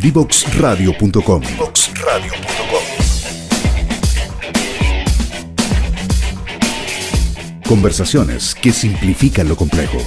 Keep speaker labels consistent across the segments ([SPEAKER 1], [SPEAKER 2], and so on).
[SPEAKER 1] Divoxradio.com. Conversaciones que simplifican lo complejo.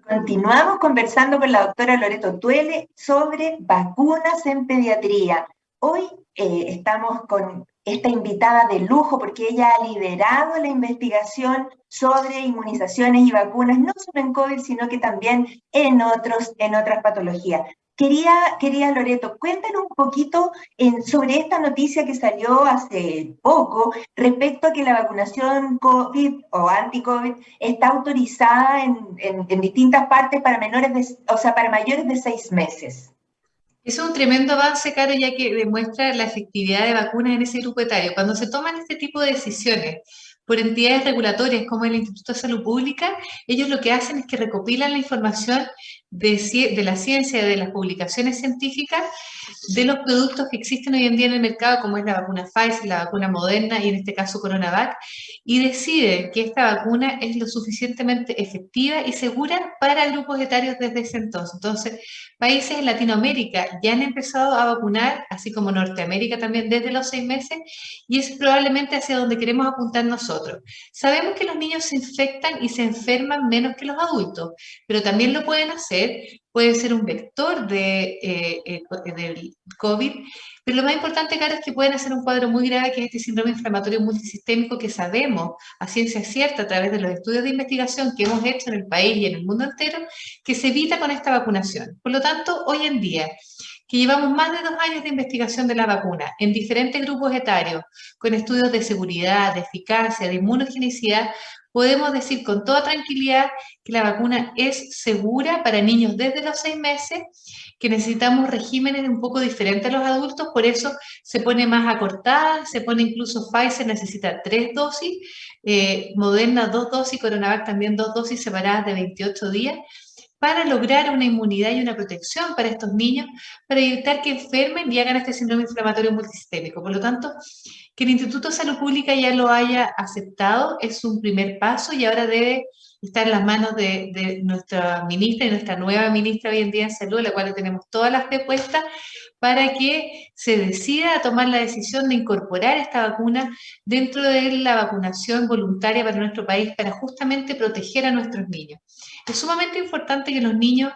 [SPEAKER 2] Continuamos conversando con la doctora Loreto Tuele sobre vacunas en pediatría. Hoy estamos con esta invitada de lujo porque ella ha liderado la investigación sobre inmunizaciones y vacunas, no solo en COVID, sino que también en otras patologías. Quería Loreto, cuéntanos un poquito sobre esta noticia que salió hace poco respecto a que la vacunación COVID o anti-COVID está autorizada en distintas partes para para mayores de 6 meses.
[SPEAKER 3] Es un tremendo avance, Caro, ya que demuestra la efectividad de vacunas en ese grupo etario. Cuando se toman este tipo de decisiones por entidades regulatorias como el Instituto de Salud Pública, ellos lo que hacen es que recopilan la información de la ciencia, de las publicaciones científicas, de los productos que existen hoy en día en el mercado, como es la vacuna Pfizer, la vacuna Moderna y en este caso CoronaVac, y deciden que esta vacuna es lo suficientemente efectiva y segura para grupos etarios desde ese entonces. Entonces, países en Latinoamérica ya han empezado a vacunar, así como Norteamérica también desde los 6 meses, y es probablemente hacia donde queremos apuntar nosotros. Sabemos que los niños se infectan y se enferman menos que los adultos, pero también lo pueden hacer, puede ser un vector del COVID, pero lo más importante, Caro, es que pueden hacer un cuadro muy grave, que es este síndrome inflamatorio multisistémico que sabemos a ciencia cierta a través de los estudios de investigación que hemos hecho en el país y en el mundo entero, que se evita con esta vacunación. Por lo tanto, hoy en día, que llevamos más de 2 años de investigación de la vacuna en diferentes grupos etarios, con estudios de seguridad, de eficacia, de inmunogenicidad, podemos decir con toda tranquilidad que la vacuna es segura para niños desde los 6 meses, que necesitamos regímenes un poco diferentes a los adultos, por eso se pone más acortada, se pone incluso Pfizer necesita 3 dosis, Moderna 2 dosis, CoronaVac también 2 dosis separadas de 28 días, para lograr una inmunidad y una protección para estos niños, para evitar que enfermen y hagan este síndrome inflamatorio multisistémico. Por lo tanto, que el Instituto de Salud Pública ya lo haya aceptado es un primer paso y ahora debe estar en las manos de nuestra ministra y nuestra nueva ministra hoy en día en salud, a la cual tenemos todas las fe puestas, para que se decida tomar la decisión de incorporar esta vacuna dentro de la vacunación voluntaria para nuestro país, para justamente proteger a nuestros niños. Es sumamente importante que los niños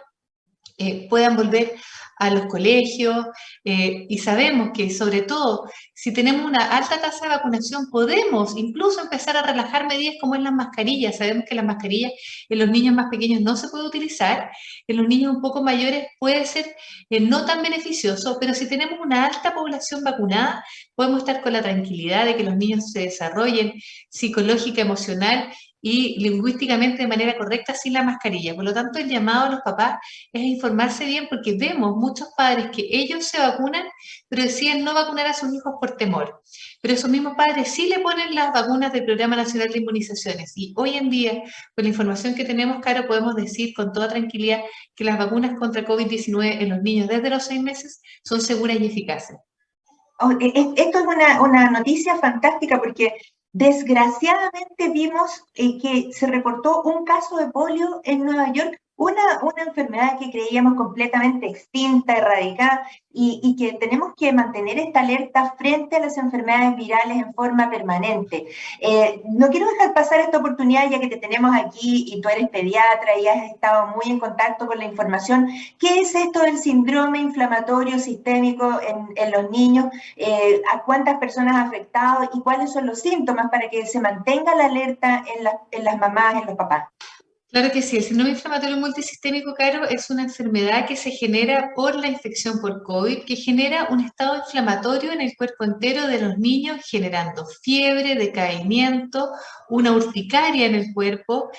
[SPEAKER 3] puedan volver a los colegios y sabemos que sobre todo si tenemos una alta tasa de vacunación podemos incluso empezar a relajar medidas como en las mascarillas. Sabemos que las mascarillas en los niños más pequeños no se puede utilizar, en los niños un poco mayores puede ser no tan beneficioso, pero si tenemos una alta población vacunada podemos estar con la tranquilidad de que los niños se desarrollen psicológica, emocional y lingüísticamente de manera correcta sin la mascarilla. Por lo tanto, el llamado a los papás es informarse bien porque vemos muchos padres que ellos se vacunan, pero deciden no vacunar a sus hijos por temor. Pero esos mismos padres sí le ponen las vacunas del Programa Nacional de Inmunizaciones. Y hoy en día, con la información que tenemos, Caro, podemos decir con toda tranquilidad que las vacunas contra COVID-19 en los niños desde los 6 meses son seguras y eficaces.
[SPEAKER 2] Esto es una noticia fantástica porque desgraciadamente vimos que se reportó un caso de polio en Nueva York, una enfermedad que creíamos completamente extinta, erradicada, y que tenemos que mantener esta alerta frente a las enfermedades virales en forma permanente. No quiero dejar pasar esta oportunidad ya que te tenemos aquí y tú eres pediatra y has estado muy en contacto con la información. ¿Qué es esto del síndrome inflamatorio sistémico en los niños? ¿A cuántas personas ha afectado y cuáles son los síntomas para que se mantenga la alerta en las mamás, en los papás?
[SPEAKER 3] Claro que sí, el síndrome inflamatorio multisistémico, Caro, es una enfermedad que se genera por la infección por COVID, que genera un estado inflamatorio en el cuerpo entero de los niños, generando fiebre, decaimiento, una urticaria en el cuerpo,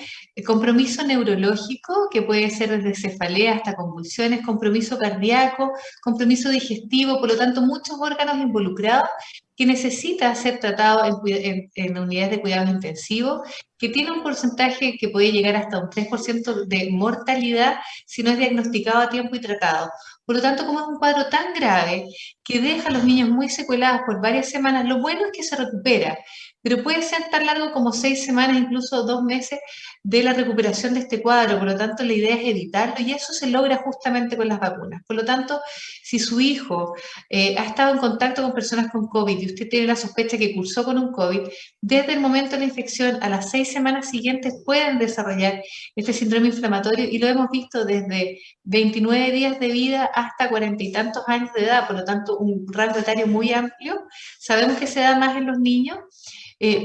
[SPEAKER 3] compromiso neurológico, que puede ser desde cefalea hasta convulsiones, compromiso cardíaco, compromiso digestivo, por lo tanto, muchos órganos involucrados que necesita ser tratado en unidades de cuidados intensivos, que tiene un porcentaje que puede llegar hasta un 3% de mortalidad si no es diagnosticado a tiempo y tratado. Por lo tanto, como es un cuadro tan grave que deja a los niños muy secuelados por varias semanas, lo bueno es que se recupera, pero puede ser tan largo como 6 semanas, incluso 2 meses de la recuperación de este cuadro. Por lo tanto, la idea es evitarlo y eso se logra justamente con las vacunas. Por lo tanto, si su hijo ha estado en contacto con personas con COVID y usted tiene la sospecha que cursó con un COVID, desde el momento de la infección a las 6 semanas siguientes pueden desarrollar este síndrome inflamatorio y lo hemos visto desde 29 días de vida hasta 40 y tantos años de edad, por lo tanto un rango etario muy amplio. Sabemos que se da más en los niños,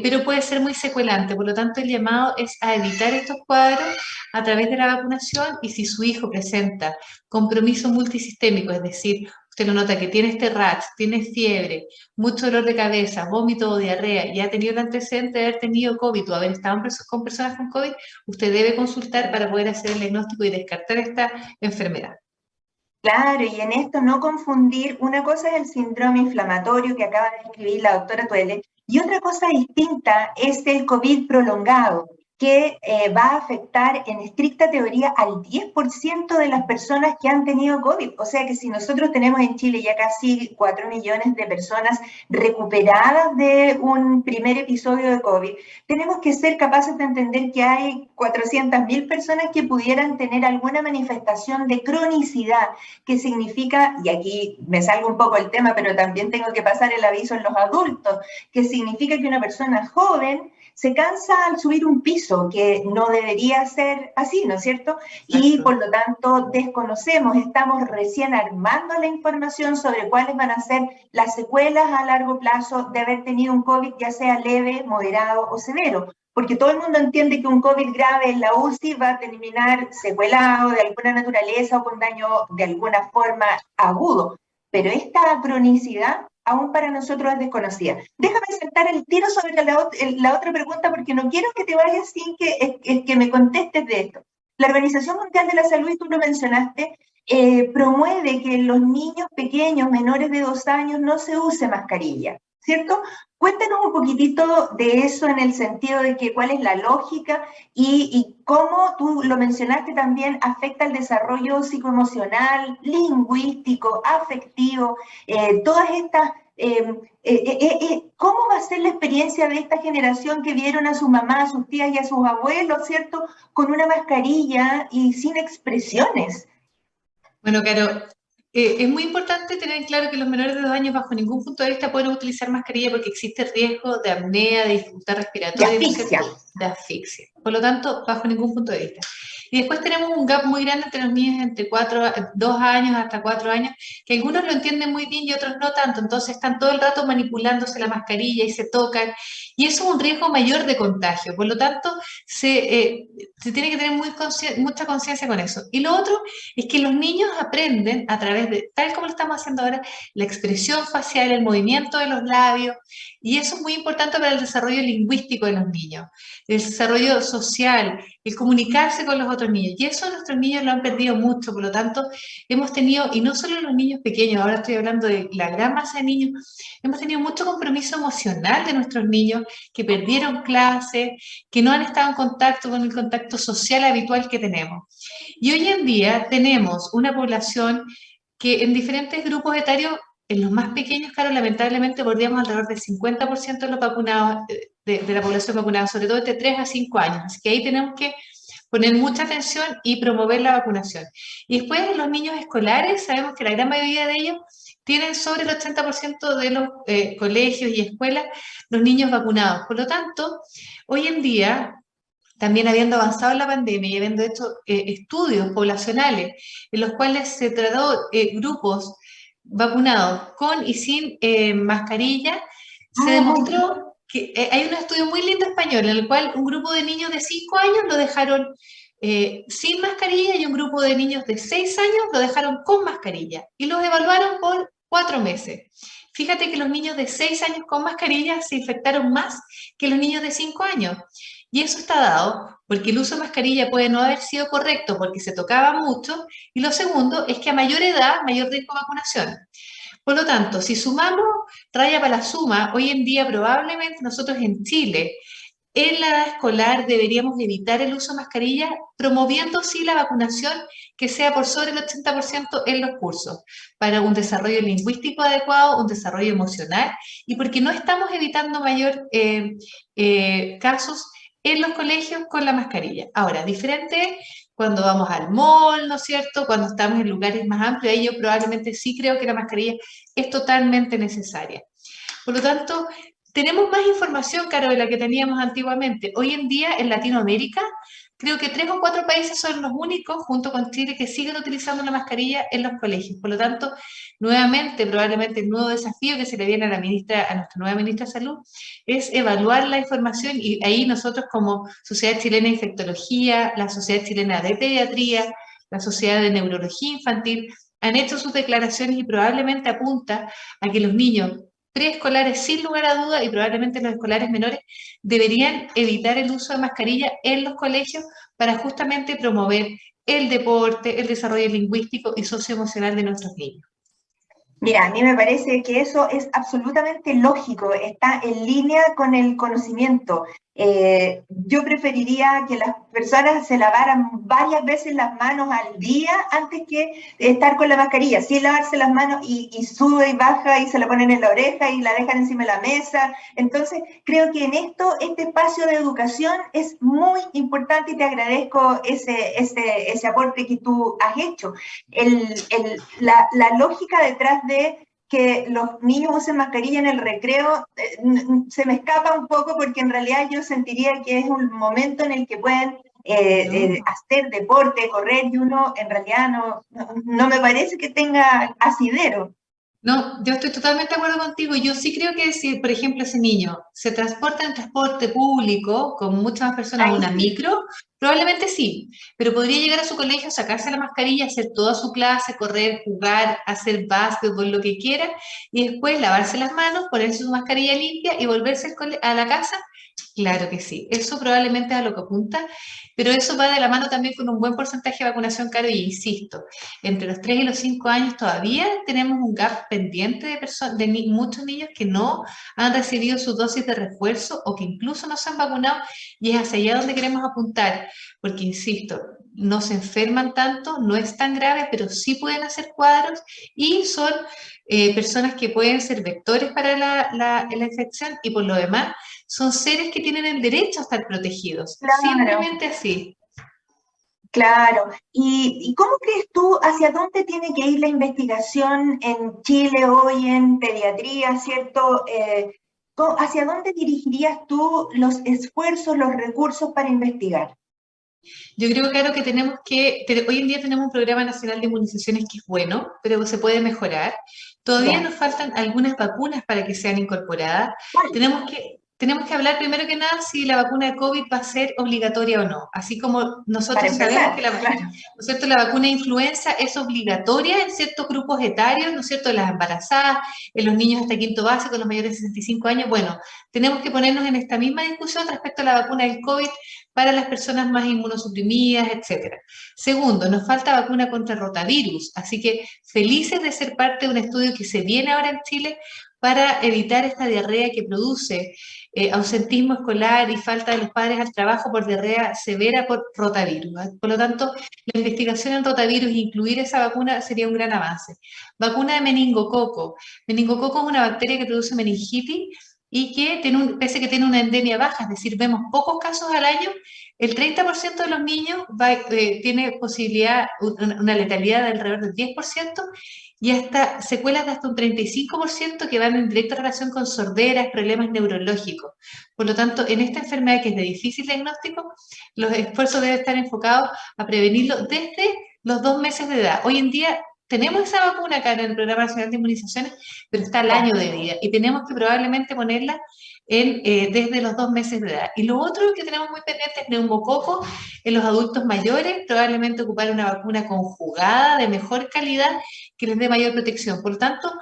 [SPEAKER 3] pero puede ser muy secuelante, por lo tanto el llamado es a evitar estos cuadros a través de la vacunación y si su hijo presenta compromiso multisistémico, es decir, usted lo nota que tiene este rash, tiene fiebre, mucho dolor de cabeza, vómito o diarrea y ha tenido el antecedente de haber tenido COVID o haber estado con personas con COVID, usted debe consultar para poder hacer el diagnóstico y descartar esta enfermedad.
[SPEAKER 2] Claro, y en esto no confundir, una cosa es el síndrome inflamatorio que acaba de describir la doctora Tuele, y otra cosa distinta es el COVID prolongado, que va a afectar en estricta teoría al 10% de las personas que han tenido COVID. O sea que si nosotros tenemos en Chile ya casi 4 millones de personas recuperadas de un primer episodio de COVID, tenemos que ser capaces de entender que hay 400.000 personas que pudieran tener alguna manifestación de cronicidad, que significa, y aquí me salgo un poco el tema, pero también tengo que pasar el aviso en los adultos, que significa que una persona joven se cansa al subir un piso, que no debería ser así, ¿no es cierto? Y por lo tanto desconocemos, estamos recién armando la información sobre cuáles van a ser las secuelas a largo plazo de haber tenido un COVID, ya sea leve, moderado o severo. Porque todo el mundo entiende que un COVID grave en la UCI va a terminar secuelado de alguna naturaleza o con daño de alguna forma agudo. Pero esta cronicidad aún para nosotros es desconocida. Déjame saltar el tiro sobre la otra pregunta porque no quiero que te vayas sin que me contestes de esto. La Organización Mundial de la Salud, y tú lo mencionaste, promueve que en los niños pequeños, menores de 2 años, no se use mascarilla, ¿cierto? Cuéntanos un poquitito de eso en el sentido de que cuál es la lógica y cómo, tú lo mencionaste también, afecta el desarrollo psicoemocional, lingüístico, afectivo, todas estas, ¿cómo va a ser la experiencia de esta generación que vieron a su mamá, a sus tías y a sus abuelos, ¿cierto?, con una mascarilla y sin expresiones?
[SPEAKER 3] Bueno, Caro, es muy importante tener claro que los menores de 2 años bajo ningún punto de vista pueden utilizar mascarilla porque existe riesgo de apnea, de dificultad respiratoria,
[SPEAKER 2] De asfixia.
[SPEAKER 3] de asfixia. Por lo tanto, bajo ningún punto de vista. Y después tenemos un gap muy grande entre los niños entre 2 años hasta 4 años, que algunos lo entienden muy bien y otros no tanto, entonces están todo el rato manipulándose la mascarilla y se tocan, y eso es un riesgo mayor de contagio, por lo tanto se tiene que tener mucha conciencia con eso. Y lo otro es que los niños aprenden a través de, tal como lo estamos haciendo ahora, la expresión facial, el movimiento de los labios, y eso es muy importante para el desarrollo lingüístico de los niños, el desarrollo social, el comunicarse con los otros niños, y eso nuestros niños lo han perdido mucho, por lo tanto, hemos tenido, y no solo los niños pequeños, ahora estoy hablando de la gran masa de niños, hemos tenido mucho compromiso emocional de nuestros niños que perdieron clases, que no han estado en contacto con el contacto social habitual que tenemos. Y hoy en día tenemos una población que en diferentes grupos etarios, en los más pequeños, claro, lamentablemente bordeamos alrededor del 50% de los vacunados, de la población vacunada, sobre todo de 3 a 5 años. Así que ahí tenemos que poner mucha atención y promover la vacunación. Y después los niños escolares, sabemos que la gran mayoría de ellos tienen sobre el 80% de los colegios y escuelas los niños vacunados. Por lo tanto, hoy en día, también habiendo avanzado en la pandemia y habiendo hecho estudios poblacionales en los cuales se trató grupos vacunados con y sin mascarilla, se demostró que hay un estudio muy lindo español en el cual un grupo de niños de 5 años lo dejaron sin mascarilla y un grupo de niños de 6 años lo dejaron con mascarilla y los evaluaron por 4 meses. Fíjate que los niños de 6 años con mascarilla se infectaron más que los niños de 5 años. Y eso está dado porque el uso de mascarilla puede no haber sido correcto porque se tocaba mucho, y lo segundo es que a mayor edad, mayor riesgo de vacunación. Por lo tanto, si sumamos raya para la suma, hoy en día probablemente nosotros en Chile en la edad escolar deberíamos evitar el uso de mascarilla, promoviendo sí la vacunación que sea por sobre el 80% en los cursos, para un desarrollo lingüístico adecuado, un desarrollo emocional, y porque no estamos evitando mayor casos en los colegios con la mascarilla. Ahora, diferente es cuando vamos al mall, ¿no es cierto? Cuando estamos en lugares más amplios, ahí yo probablemente sí creo que la mascarilla es totalmente necesaria. Por lo tanto, tenemos más información, Caro, de la que teníamos antiguamente. Hoy en día, en Latinoamérica, creo que 3 o 4 países son los únicos, junto con Chile, que siguen utilizando la mascarilla en los colegios. Por lo tanto, nuevamente, probablemente el nuevo desafío que se le viene a nuestra nueva ministra de Salud, es evaluar la información, y ahí nosotros como Sociedad Chilena de Infectología, la Sociedad Chilena de Pediatría, la Sociedad de Neurología Infantil, han hecho sus declaraciones y probablemente apunta a que los niños preescolares, sin lugar a duda, y probablemente los escolares menores, deberían evitar el uso de mascarilla en los colegios para justamente promover el deporte, el desarrollo lingüístico y socioemocional de nuestros niños.
[SPEAKER 2] Mira, a mí me parece que eso es absolutamente lógico, está en línea con el conocimiento. Yo preferiría que las personas se lavaran varias veces las manos al día antes que estar con la mascarilla, sin lavarse las manos y sube y baja y se la ponen en la oreja y la dejan encima de la mesa. Entonces, creo que en esto, este espacio de educación es muy importante y te agradezco ese aporte que tú has hecho. La lógica detrás de que los niños usen mascarilla en el recreo se me escapa un poco porque en realidad yo sentiría que es un momento en el que pueden hacer deporte, correr, y uno en realidad no me parece que tenga asidero.
[SPEAKER 3] No, yo estoy totalmente de acuerdo contigo. Yo sí creo que si, por ejemplo, ese niño se transporta en transporte público con muchas más personas,
[SPEAKER 2] Ahí
[SPEAKER 3] una
[SPEAKER 2] sí.
[SPEAKER 3] micro, probablemente sí, pero podría llegar a su colegio, sacarse la mascarilla, hacer toda su clase, correr, jugar, hacer básquetbol, lo que quiera, y después lavarse las manos, ponerse su mascarilla limpia y volverse a la casa. Claro que sí, eso probablemente es a lo que apunta, pero eso va de la mano también con un buen porcentaje de vacunación, Caro, y insisto, entre los 3 y los 5 años todavía tenemos un gap pendiente de muchos niños que no han recibido su dosis de refuerzo o que incluso no se han vacunado, y es hacia allá donde queremos apuntar, porque insisto, no se enferman tanto, no es tan grave, pero sí pueden hacer cuadros y son personas que pueden ser vectores para la infección, y por lo demás son seres que tienen el derecho a estar protegidos,
[SPEAKER 2] Claro,
[SPEAKER 3] simplemente así.
[SPEAKER 2] claro. ¿Y cómo crees tú hacia dónde tiene que ir la investigación en Chile hoy en pediatría, cierto? ¿Hacia dónde dirigirías tú los esfuerzos, los recursos para investigar?
[SPEAKER 3] Yo creo, claro, que hoy en día tenemos un programa nacional de inmunizaciones que es bueno, pero se puede mejorar. Todavía
[SPEAKER 2] Ya.
[SPEAKER 3] nos faltan algunas vacunas para que sean incorporadas.
[SPEAKER 2] ¿Cuál?
[SPEAKER 3] Tenemos que hablar primero que nada si la vacuna de COVID va a ser obligatoria o no. Así como
[SPEAKER 2] Para
[SPEAKER 3] nosotros sabemos que
[SPEAKER 2] empezar, claro.
[SPEAKER 3] ¿no es cierto?, la vacuna de influenza es obligatoria en ciertos grupos etarios, ¿no es cierto?, en las embarazadas, en los niños hasta quinto básico, en los mayores de 65 años. Bueno, tenemos que ponernos en esta misma discusión respecto a la vacuna del COVID para las personas más inmunosuprimidas, etcétera. Segundo, nos falta vacuna contra rotavirus, así que felices de ser parte de un estudio que se viene ahora en Chile para evitar esta diarrea que produce ausentismo escolar y falta de los padres al trabajo por diarrea severa por rotavirus. Por lo tanto, la investigación en rotavirus e incluir esa vacuna sería un gran avance. Vacuna de meningococo. Meningococo es una bacteria que produce meningitis y que pese a que tiene una endemia baja, es decir, vemos pocos casos al año, el 30% de los niños tiene posibilidad, una letalidad de alrededor del 10%, y hasta secuelas de hasta un 35% que van en directa relación con sorderas, problemas neurológicos. Por lo tanto, en esta enfermedad que es de difícil diagnóstico, los esfuerzos deben estar enfocados a prevenirlo desde los 2 meses de edad. Hoy en día tenemos esa vacuna acá en el Programa Nacional de Inmunizaciones, pero está al año de vida y tenemos que probablemente ponerla desde los 2 meses de edad. Y lo otro que tenemos muy pendiente es neumococo en los adultos mayores, probablemente ocupar una vacuna conjugada de mejor calidad que les dé mayor protección. Por lo tanto,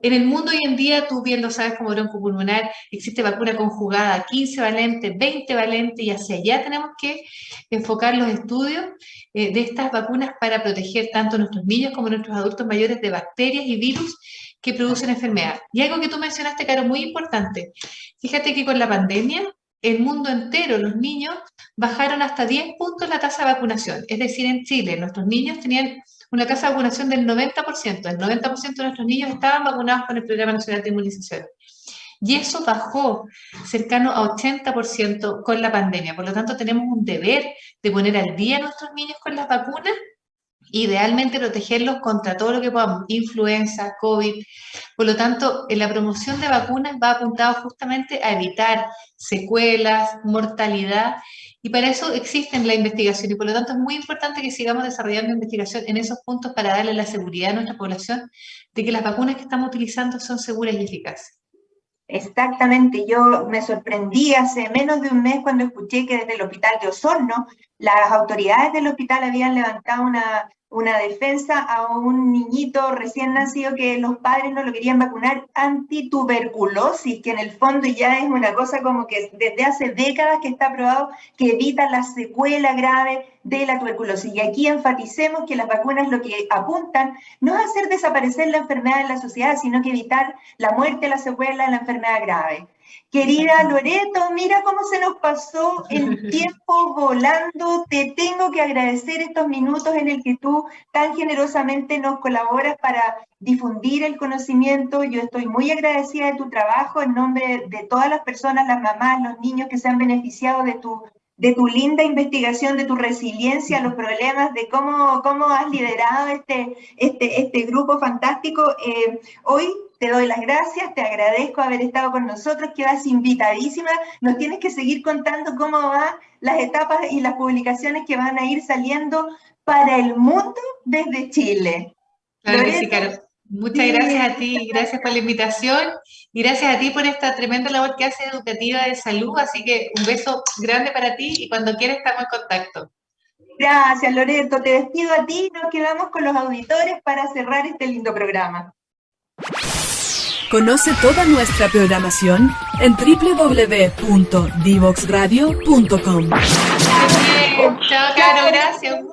[SPEAKER 3] en el mundo hoy en día, tú bien lo sabes como broncopulmonar, existe vacuna conjugada 15 valente, 20 valente, y hacia allá tenemos que enfocar los estudios de estas vacunas para proteger tanto a nuestros niños como a nuestros adultos mayores de bacterias y virus que producen enfermedad. Y algo que tú mencionaste, Caro, muy importante. Fíjate que con la pandemia el mundo entero, los niños bajaron hasta 10 puntos la tasa de vacunación. Es decir, en Chile, nuestros niños tenían una tasa de vacunación del 90%. El 90% de nuestros niños estaban vacunados con el Programa Nacional de Inmunización. Y eso bajó cercano a 80% con la pandemia. Por lo tanto, tenemos un deber de poner al día a nuestros niños con las vacunas, idealmente protegerlos contra todo lo que podamos, influenza, COVID. Por lo tanto, en la promoción de vacunas va apuntado justamente a evitar secuelas, mortalidad, y para eso existe la investigación, y por lo tanto es muy importante que sigamos desarrollando investigación en esos puntos para darle la seguridad a nuestra población de que las vacunas que estamos utilizando son seguras y eficaces.
[SPEAKER 2] Exactamente, yo me sorprendí hace menos de un mes cuando escuché que desde el hospital de Osorno las autoridades del hospital habían levantado una defensa a un niñito recién nacido que los padres no lo querían vacunar antituberculosis, que en el fondo ya es una cosa como que desde hace décadas que está probado que evita la secuela grave de la tuberculosis. Y aquí enfaticemos que las vacunas lo que apuntan no es hacer desaparecer la enfermedad en la sociedad, sino que evitar la muerte, la secuela, la enfermedad grave. Querida Loreto, mira cómo se nos pasó el tiempo volando. Te tengo que agradecer estos minutos en el que tú tan generosamente nos colaboras para difundir el conocimiento. Yo estoy muy agradecida de tu trabajo en nombre de todas las personas, las mamás, los niños que se han beneficiado de tu linda investigación, de tu resiliencia a los problemas, de cómo has liderado este grupo fantástico. Hoy te doy las gracias, te agradezco haber estado con nosotros, quedas invitadísima, nos tienes que seguir contando cómo van las etapas y las publicaciones que van a ir saliendo para el mundo desde Chile.
[SPEAKER 3] Claro que sí, Caro. Muchas gracias a ti, gracias por la invitación y gracias a ti por esta tremenda labor que haces educativa de salud, así que un beso grande para ti y cuando quieras estamos en contacto.
[SPEAKER 2] Gracias, Loreto, te despido a ti y nos quedamos con los auditores para cerrar este lindo programa.
[SPEAKER 4] Conoce toda nuestra programación en www.divoxradio.com.
[SPEAKER 3] Chao, Caro, gracias.